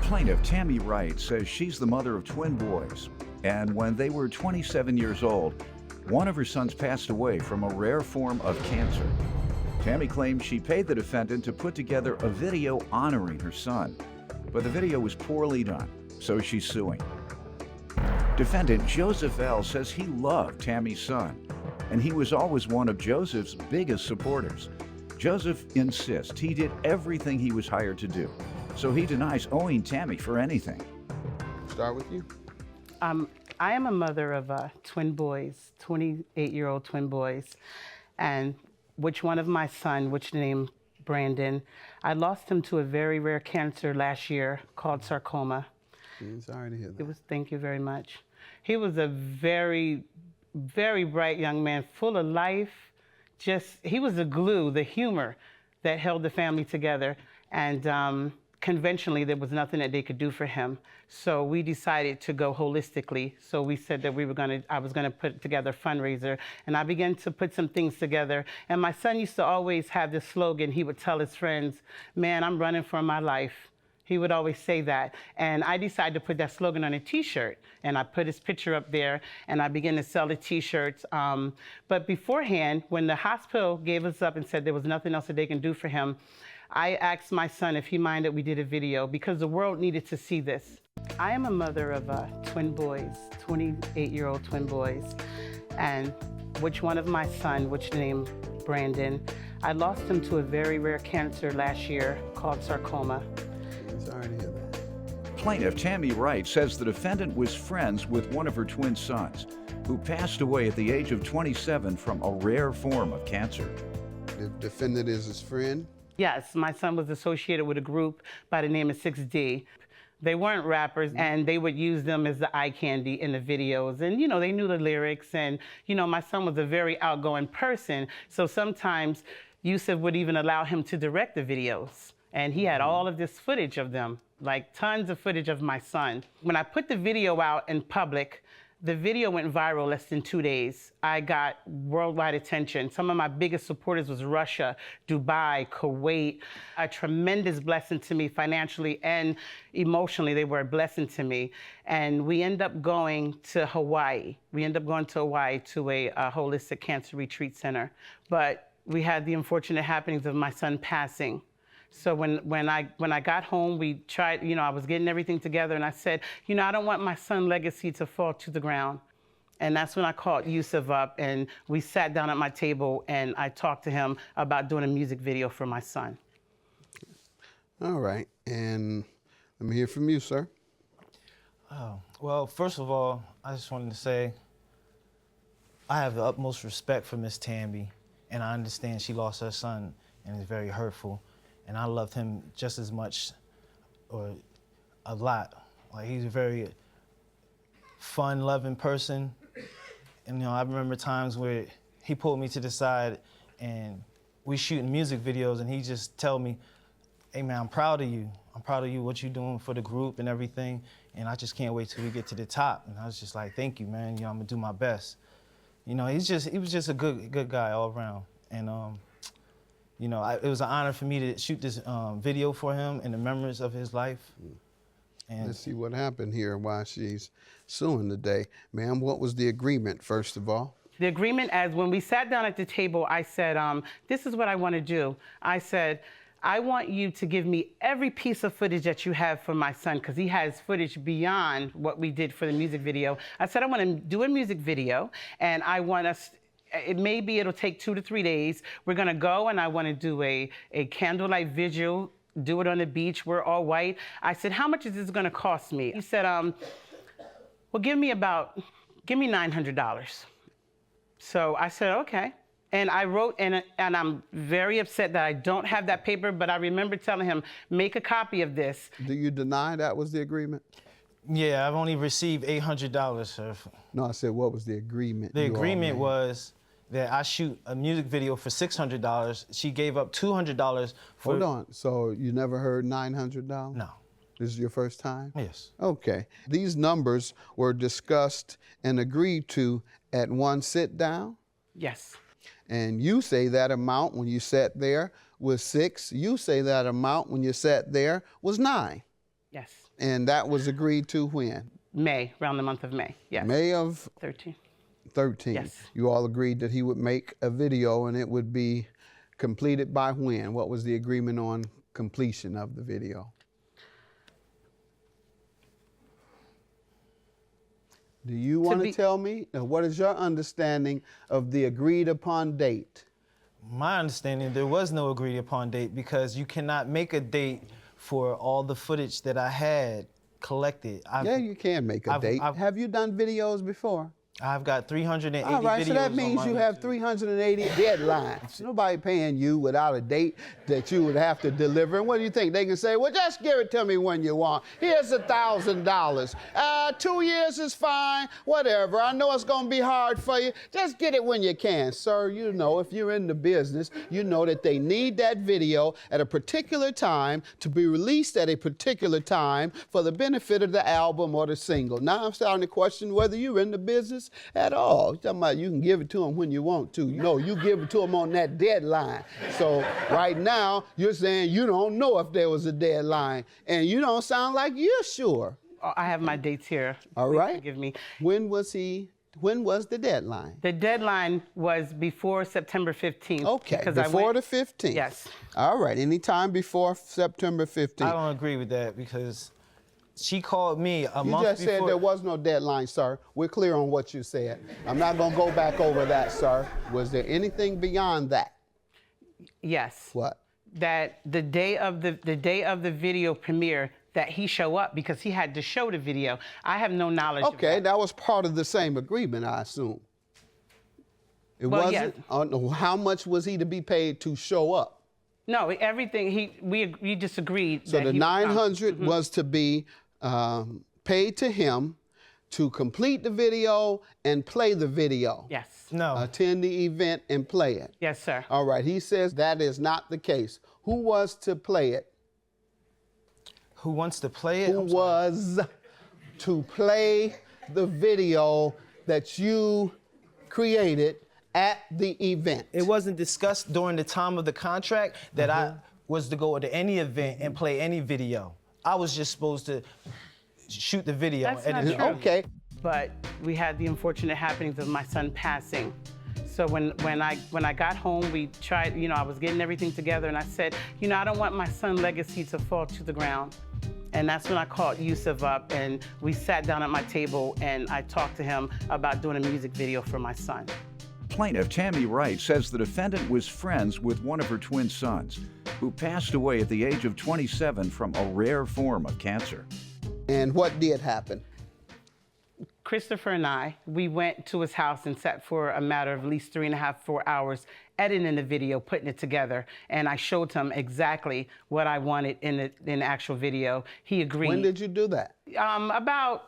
Plaintiff Tammy Wright says she's the mother of twin boys, and when they were 27 years old, one of her sons passed away from a rare form of cancer. Tammy claims she paid the defendant to put together a video honoring her son, but the video was poorly done, so she's suing. Defendant Joseph L. says he loved Tammy's son, and he was always one of Joseph's biggest supporters. Joseph insists he did everything he was hired to do, so he denies owing Tammy for anything. Start with you. I am a mother of twin boys, 28-year-old twin boys, and which one of my son, which named Brandon, I lost him to a very rare cancer last year called sarcoma. Sorry to hear that. Thank you very much. He was a very, very bright young man, full of life. He was the glue, the humor that held the family together. And conventionally, there was nothing that they could do for him. So we decided to go holistically. So we said that I was gonna put together a fundraiser, and I began to put some things together. And my son used to always have this slogan. He would tell his friends, "Man, I'm running for my life." He would always say that. And I decided to put that slogan on a t-shirt, and I put his picture up there, and I began to sell the t-shirts. But beforehand, when the hospital gave us up and said there was nothing else that they can do for him, I asked my son if he minded we did a video, because the world needed to see this. I am a mother of twin boys, 28-year-old twin boys, and which one of my son, which named Brandon, I lost him to a very rare cancer last year called sarcoma. Sorry to hear that. Plaintiff Tammy Wright says the defendant was friends with one of her twin sons, who passed away at the age of 27 from a rare form of cancer. The defendant is his friend? Yes, my son was associated with a group by the name of 6D. They weren't rappers, and they would use them as the eye candy in the videos. And, you know, they knew the lyrics. And, you know, my son was a very outgoing person. So sometimes Yusuf would even allow him to direct the videos. And he had all of this footage of them, like tons of footage of my son. When I put the video out in public, the video went viral less than 2 days. I got worldwide attention. Some of my biggest supporters was Russia, Dubai, Kuwait. A tremendous blessing to me financially and emotionally. They were a blessing to me. And we end up going to Hawaii. We end up going to Hawaii to a holistic cancer retreat center. But we had the unfortunate happenings of my son passing. So when I got home, we tried, you know, I was getting everything together, and I said, you know, I don't want my son's legacy to fall to the ground. And that's when I called Yusuf up, and we sat down at my table, and I talked to him about doing a music video for my son. All right, and let me hear from you, sir. Well, first of all, I just wanted to say I have the utmost respect for Miss Tammy, and I understand she lost her son, and it's very hurtful. And I loved him just as much, or a lot. Like, he's a very fun-loving person. And, you know, I remember times where he pulled me to the side and we shooting music videos, and he just tell me, "Hey man, I'm proud of you. I'm proud of you, what you're doing for the group and everything. And I just can't wait till we get to the top." And I was just like, "Thank you, man. You know, I'm gonna do my best." You know, he was just a good guy all around. And you know, it was an honor for me to shoot this video for him in the memories of his life. And let's see what happened here and why she's suing today. Ma'am, what was the agreement, first of all? The agreement, as when we sat down at the table, I said, this is what I want to do. I said, I want you to give me every piece of footage that you have for my son, because he has footage beyond what we did for the music video. I said, I want to do a music video, and I want us, it'll take 2 to 3 days. We're gonna go, and I wanna do a candlelight vigil, do it on the beach, we're all white. I said, how much is this gonna cost me? He said, well, give me $900. So I said, okay. And I wrote, and I'm very upset that I don't have that paper, but I remember telling him, make a copy of this. Do you deny that was the agreement? yeah, I've only received $800, sir. No, I said, what was the agreement? The agreement was that I shoot a music video for $600. She gave up $200 for... Hold on, so you never heard $900? No. This is your first time? Yes. Okay. These numbers were discussed and agreed to at one sit down? Yes. And you say that amount when you sat there was 6. You say that amount when you sat there was 9. Yes. And that was agreed to when? May, around the month of May. Yes. May of 13. 13. Yes. You all agreed that he would make a video and it would be completed by when? What was the agreement on completion of the video? Do you want to tell me what is your understanding of the agreed upon date? My understanding, there was no agreed upon date because you cannot make a date for all the footage that I had collected. Yeah, you can make a date. Have you done videos before? I've got 380 videos. All right, so that means you have 380 deadlines. Nobody paying you without a date that you would have to deliver. And what do you think? They can say, well, just give it to me when you want. Here's $1,000. 2 years is fine, whatever. I know it's going to be hard for you. Just get it when you can. Sir, you know, if you're in the business, you know that they need that video at a particular time to be released at a particular time for the benefit of the album or the single. Now I'm starting to question whether you're in the business at all. You're talking about you can give it to them when you want to. No, you give it to them on that deadline. So right now, you're saying you don't know if there was a deadline, and you don't sound like you're sure. I have my dates here. All right. Forgive me. When was the deadline? The deadline was before September 15th. Okay, before the 15th. Yes. All right, anytime before September 15th. I don't agree with that because she called me a month before. You just said there was no deadline, sir. We're clear on what you said. I'm not going to go back over that, sir. Was there anything beyond that? Yes. What? That the day of the video premiere, that he show up because he had to show the video. I have no knowledge of Okay, that was part of the same agreement, I assume. It wasn't? Yeah. How much was he to be paid to show up? No, everything, we disagreed. So the $900 was to be paid to him to complete the video and play the video. Yes. No. Attend the event and play it. Yes, sir. All right, he says that is not the case. Who was to play it? Who wants to play it? Who was to play the video that you created at the event? It wasn't discussed during the time of the contract that I was to go to any event and play any video. I was just supposed to shoot the video. That's not true. Okay. But we had the unfortunate happenings of my son passing. So when I got home, we tried, I was getting everything together, and I said, I don't want my son's legacy to fall to the ground. And that's when I called Yusuf up, and we sat down at my table, and I talked to him about doing a music video for my son. Plaintiff Tammy Wright says the defendant was friends with one of her twin sons, who passed away at the age of 27 from a rare form of cancer. And what did happen? Christopher and I, we went to his house and sat for a matter of at least 3.5, 4 hours editing the video, putting it together, and I showed him exactly what I wanted in the actual video. He agreed. When did you do that? I'll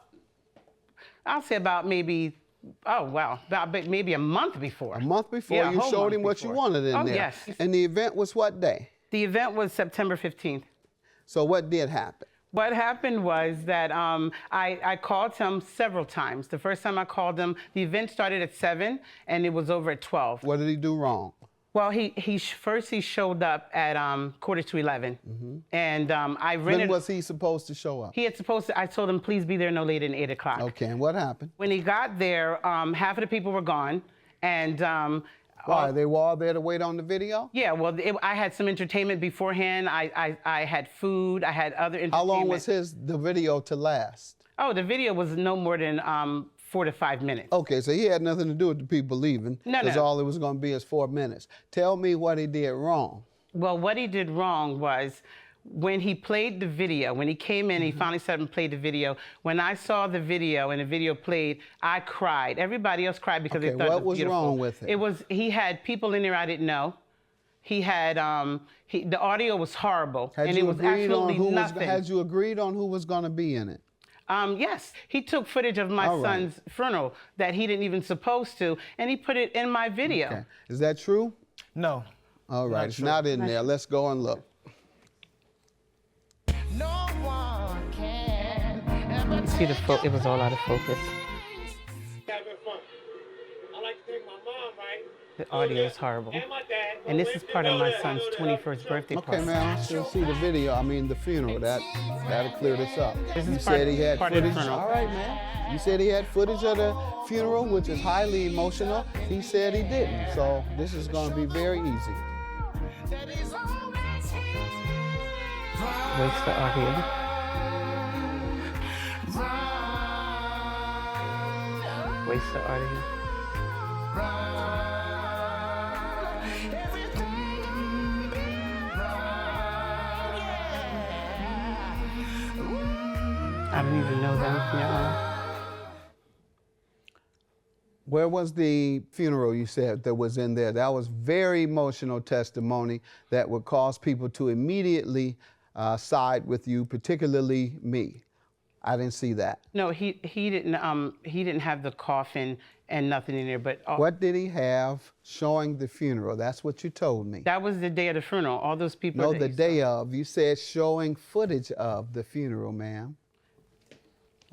say about maybe, about maybe a month before. A month before, yeah, you showed him what you wanted in there. Yes. And the event was what day? The event was September 15th. So what did happen? What happened was that I called him several times. The first time I called him, the event started at 7 and it was over at 12. What did he do wrong? Well, he showed up at 11:15, and I rented. When was he supposed to show up? He had supposed to. I told him please be there no later than 8 o'clock. Okay, and what happened? When he got there, half of the people were gone, and why? They were all there to wait on the video? Yeah, well, I had some entertainment beforehand. I had food. I had other entertainment. How long was the video to last? Oh, the video was no more than 4 to 5 minutes. Okay, so he had nothing to do with the people leaving. No. Because all it was going to be is 4 minutes. Tell me what he did wrong. Well, what he did wrong was when he played the video, when he came in, he finally sat and played the video. When I saw the video and the video played, I cried. Everybody else cried because they thought it was beautiful. What was wrong with it? He had people in there I didn't know. He had, the audio was horrible. And it was absolutely nothing. Had you agreed on who was going to be in it? Yes, he took footage of my son's funeral that he didn't even supposed to, and he put it in my video. Okay. Is that true? No. All right, it's not in there. Let's go and look. No one can ever see it was all out of focus. Having fun. I like to thank my mom, right? The audio is horrible. And my dad And this is part of my son's 21st birthday Okay, party. man, I still see the video. I mean, the funeral. That'll clear this up. This is You part- said he had part of the footage. funeral. All right, man. You said he had footage of the funeral, which is highly emotional. He said he didn't. So this is going to be very easy. Waste the audio. Waste the audio. I don't even know them, Where was the funeral you said that was in there? That was very emotional testimony that would cause people to immediately side with you, particularly me. I didn't see that. No, he didn't have the coffin and nothing in there, but What did he have showing the funeral? That's what you told me. that was the day of the funeral. All those people. No, that the he day of. You said showing footage of the funeral, ma'am.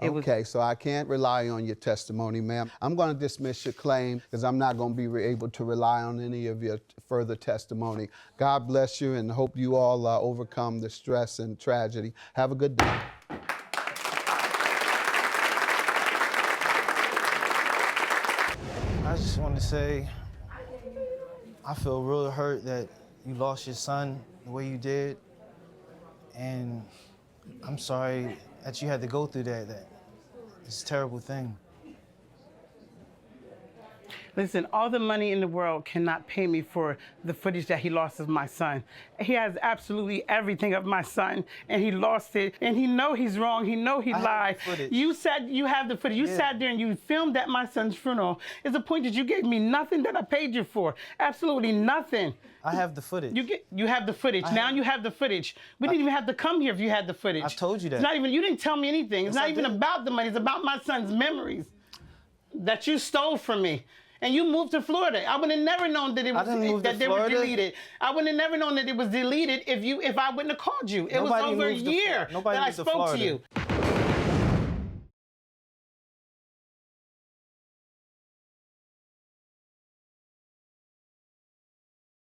It was- Okay, so I can't rely on your testimony, ma'am. I'm going to dismiss your claim because I'm not going to be able to rely on any of your further testimony. God bless you and hope you all overcome the stress and tragedy. Have a good day. I just want to say, I feel real hurt that you lost your son the way you did. And I'm sorry that you had to go through that. It's a terrible thing. Listen, all the money in the world cannot pay me for the footage that he lost of my son. He has absolutely everything of my son, and he lost it. And he know he's wrong. He know he I have lied. the footage. You said you have the footage. You Yeah. sat there and you filmed at my son's funeral. It's a point that you gave me nothing that I paid you for. Absolutely nothing. I have the footage. You have the footage. Now you have the footage. We didn't even have to come here if you had the footage. I told you that. It's not even. You didn't tell me anything. It's Yes, not I even did. about the money. It's about my son's memories that you stole from me. And you moved to Florida. I would have never known that it was didn't move that to they were Florida. deleted. I would have never known that it was deleted if I wouldn't have called you. It was Nobody over a moves to year Florida. Nobody that I moves to spoke to Florida. you.